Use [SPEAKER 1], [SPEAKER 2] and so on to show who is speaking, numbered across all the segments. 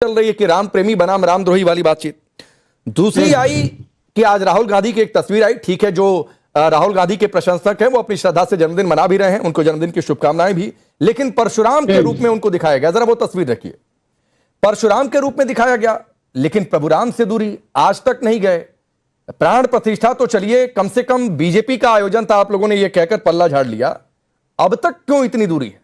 [SPEAKER 1] चल रही है कि राम प्रेमी बनाम रामद्रोही वाली बातचीत। दूसरी आई कि आज राहुल गांधी की एक तस्वीर आई। ठीक है, जो राहुल गांधी के प्रशंसक हैं वो अपनी श्रद्धा से जन्मदिन मना भी रहे हैं, उनको जन्मदिन की शुभकामनाएं भी, लेकिन परशुराम के रूप में उनको दिखाया गया। जरा वो तस्वीर रखिए, परशुराम के रूप में दिखाया गया, लेकिन प्रभुराम से दूरी, आज तक नहीं गए। प्राण प्रतिष्ठा तो चलिए, कम से कम बीजेपी का आयोजन था, आप लोगों ने यह कहकर पल्ला झाड़ लिया, अब तक क्यों इतनी दूरी है?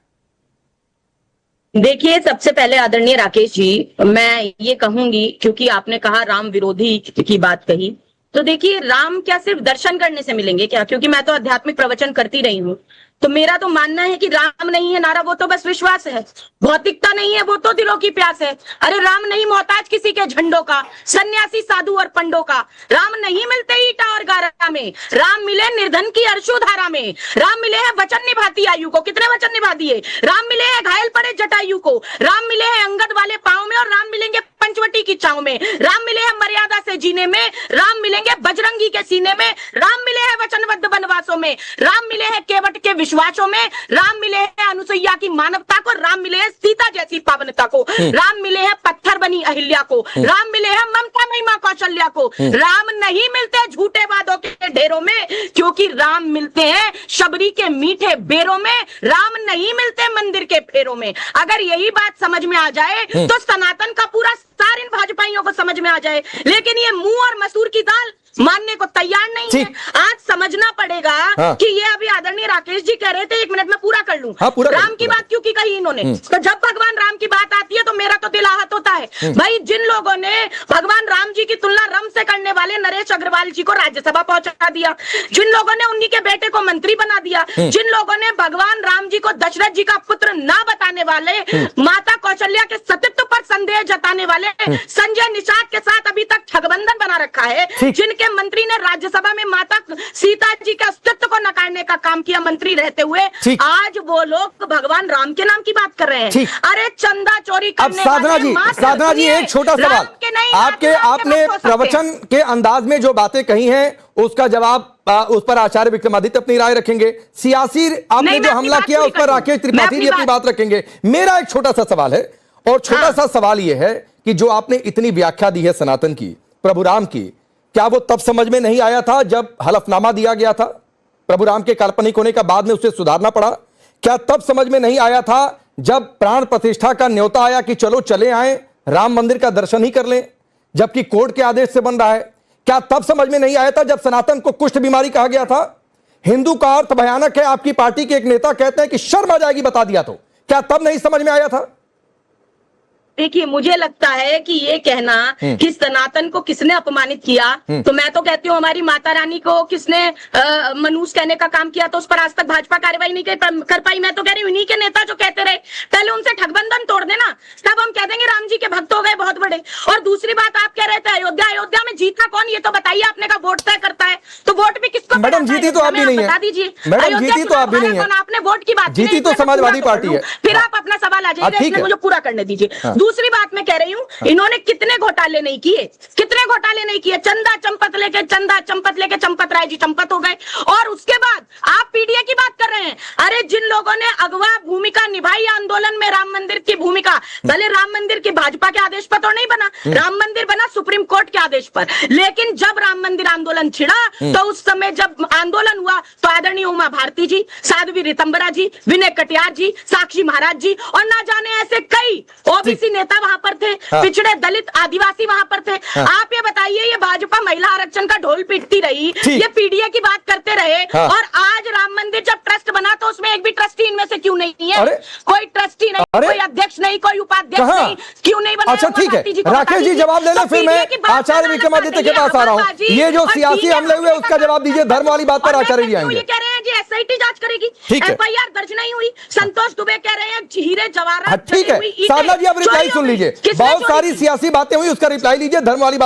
[SPEAKER 2] देखिए, सबसे पहले आदरणीय राकेश जी, मैं ये कहूंगी, क्योंकि आपने कहा राम विरोधी की बात कही, तो देखिए राम क्या सिर्फ दर्शन करने से मिलेंगे क्या? क्योंकि मैं तो आध्यात्मिक प्रवचन करती रही हूँ, तो मेरा तो मानना है कि राम नहीं है नारा, वो तो बस विश्वास है। भौतिकता नहीं है, वो तो दिलों की प्यास है। अरे राम नहीं मोहताज किसी के झंडों का, सन्यासी साधु और पंडों का। राम नहीं मिलते ईटा और गारा में, राम मिले निर्धन की अरशु धारा में। राम मिले हैं वचन निभाती आयु को, कितने वचन निभा दिए। राम मिले हैं घायल पड़े जटायु को, राम मिले हैं अंगद वाले पांव में, और राम मिलेंगे पंचवटी की छांव में। राम मिले हैं मर्यादा से जीने में, राम मिलेंगे बजरंगी के सीने में। राम मिले हैं वचनबद्ध वनवासों में, राम मिले हैं केवट के विश्वासों में। राम मिले हैं अनुसुईया की मानवता को, राम मिले हैं सीता जैसी पावनता को। राम मिले हैं पत्थर बनी अहिल्या को, राम मिले हैं ममता महिमा कौशल्या को। राम नहीं मिलते झूठे वादों के ढेरों में, क्योंकि राम मिलते हैं शबरी के मीठे बेरों में। राम नहीं मिलते मंदिर के फेरों में। अगर यही बात समझ में आ जाए तो सनातन का पूरा सार इन भाजपाइयों को समझ में आ जाए, लेकिन ये मुंह और मसूर की दाल मानने को तैयार नहीं है। आज समझना पड़ेगा कि ये अभी आदरणीय राकेश जी कह रहे थे, 1 मिनट में पूरा कर लूं। राम की बात क्यों की कही इन्होंने? तो जब भगवान राम की बात आती है तो मेरा तो दिल आहत होता है। भाई, जिन लोगों ने भगवान राम जी की तुलना रम से करने वाले नरेश अग्रवाल जी को राज्यसभा पहुंचा दिया, जिन लोगों ने उन्हीं के बेटे को मंत्री बना दिया, जिन लोगों ने भगवान राम जी को दशरथ जी का पुत्र ना बताने वाले, माता कौशल्या के सतीत्व पर संदेह जताने वाले संजय निषाद के साथ अभी तक ठगबंधन बना रखा है, जिनके मंत्री ने राज्यसभा में माता सीता जी के अस्तित्व को नकारने का काम किया मंत्री रहते हुए, आज वो लोग भगवान राम के नाम की बात कर रहे हैं। अरे चंदा चोरी करने
[SPEAKER 1] साधना जी एक छोटा सवाल, आपने प्रवचन के अंदाज में जो बातें कही हैं उसका जवाब उस पर आचार्य विक्रमादित्य अपनी राय रखेंगे, सियासी आपने जो हमला किया उस पर राकेश त्रिपाठी जी अपनी बात रखेंगे। मेरा एक छोटा सा सवाल है, और छोटा सा सवाल यह है कि जो आपने इतनी व्याख्या दी है सनातन की, प्रभुराम की, क्या वो तब समझ में नहीं आया था जब हलफनामा दिया गया था? प्रभुराम के काल्पनिक होने का बाद में उसे सुधारना पड़ा। क्या तब समझ में नहीं आया था जब प्राण प्रतिष्ठा का न्योता आया कि चलो चले आए राम मंदिर का दर्शन ही कर लें, जबकि कोर्ट के आदेश से बन रहा है? क्या तब समझ में नहीं आया था जब सनातन को कुष्ठ बीमारी कहा गया था? हिंदू का अर्थ भयानक है, आपकी पार्टी के एक नेता कहते हैं कि शर्म आ जाएगी बता दिया तो, क्या तब नहीं समझ में आया था?
[SPEAKER 2] देखिए, मुझे लगता है कि ये कहना कि सनातन को किसने अपमानित किया, तो मैं तो कहती हूँ हमारी माता रानी को किसने मनूस कहने का काम किया, तो उस पर आज तक भाजपा कार्रवाई नहीं कर पाई। मैं तो कह रही हूँ इन्हीं के नेता जो कहते रहे, पहले उनसे ठगबंधन तोड़ देना, तब हम कह देंगे राम जी के भक्त हो गए बहुत बड़े। और दूसरी बात, आप कह रहे थे अयोध्या में जीता कौन, ये तो बताइए। आपने कहा वोट तय करता है, तो वोट भी किसको?
[SPEAKER 1] मैडम जीती तो आप भी नहीं है,
[SPEAKER 2] बता दीजिए।
[SPEAKER 1] मैडम जीती तो आप भी नहीं है,
[SPEAKER 2] आपने वोट की बात
[SPEAKER 1] जीती तो समाजवादी पार्टी है।
[SPEAKER 2] फिर आप अपना सवाल आ जाइए, मुझे पूरा करने दीजिए। दूसरी बात मैं कह रही हूँ, इन्होंने कितने घोटाले नहीं किए, कितने घोटाले नहीं किए। चंदा चंपत लेके चंपत राय जी चंपत हो गए, और उसके बाद आप पीडीए की बात कर रहे हैं। अरे जिन लोगों ने अगवा भूमिका निभाई आंदोलन में राम मंदिर की भूमिका, भले राम मंदिर की भाजपा के आदेश पर तो नहीं बना, राम मंदिर बना सुप्रीम कोर्ट के आदेश पर, लेकिन जब राम मंदिर आंदोलन छिड़ा तो उस समय जब आंदोलन हुआ तो आदरणीय उमा भारती जी, साध्वी रितंबरा जी, विनय कटियार जी, साक्षी महाराज जी, और ना जाने ऐसे कई ओबीसी नेता वहां पर थे, पिछड़े दलित आदिवासी वहां पर थे। आप ये बताइए, ये भाजपा महिला आरक्षण का ढोल पीटती रही, ये पीडीए की बात करते रहे, और आज राम मंदिर जब ट्रस्ट बना तो उसमें एक भी ट्रस्टी इनमें से क्यों नहीं है? कोई ट्रस्टी नहीं, कोई अध्यक्ष नहीं, कोई उपाध्यक्ष नहीं, क्यों नहीं बना?
[SPEAKER 1] अच्छा ठीक है, राकेश जी जवाब ले लें, फिर मैं आचार्य विक्रमादित्य के पास आ रहा हूँ। ये जो सियासी हमले हुए उसका जवाब दीजिए, धर्म वाली बात पर आचार्य जी आएंगे।
[SPEAKER 2] कह रहे हैं जी एसआईटी जांच करेगी, एफआईआर दर्ज नहीं हुई। संतोष दुबे कह रहे हैं हीरे जवाहरात।
[SPEAKER 1] ठीक है, साधना जी आप रिप्लाई सुन लीजिए, बहुत सारी सियासी बातें हुई, उसका रिप्लाई लीजिए, धर्म वाली बात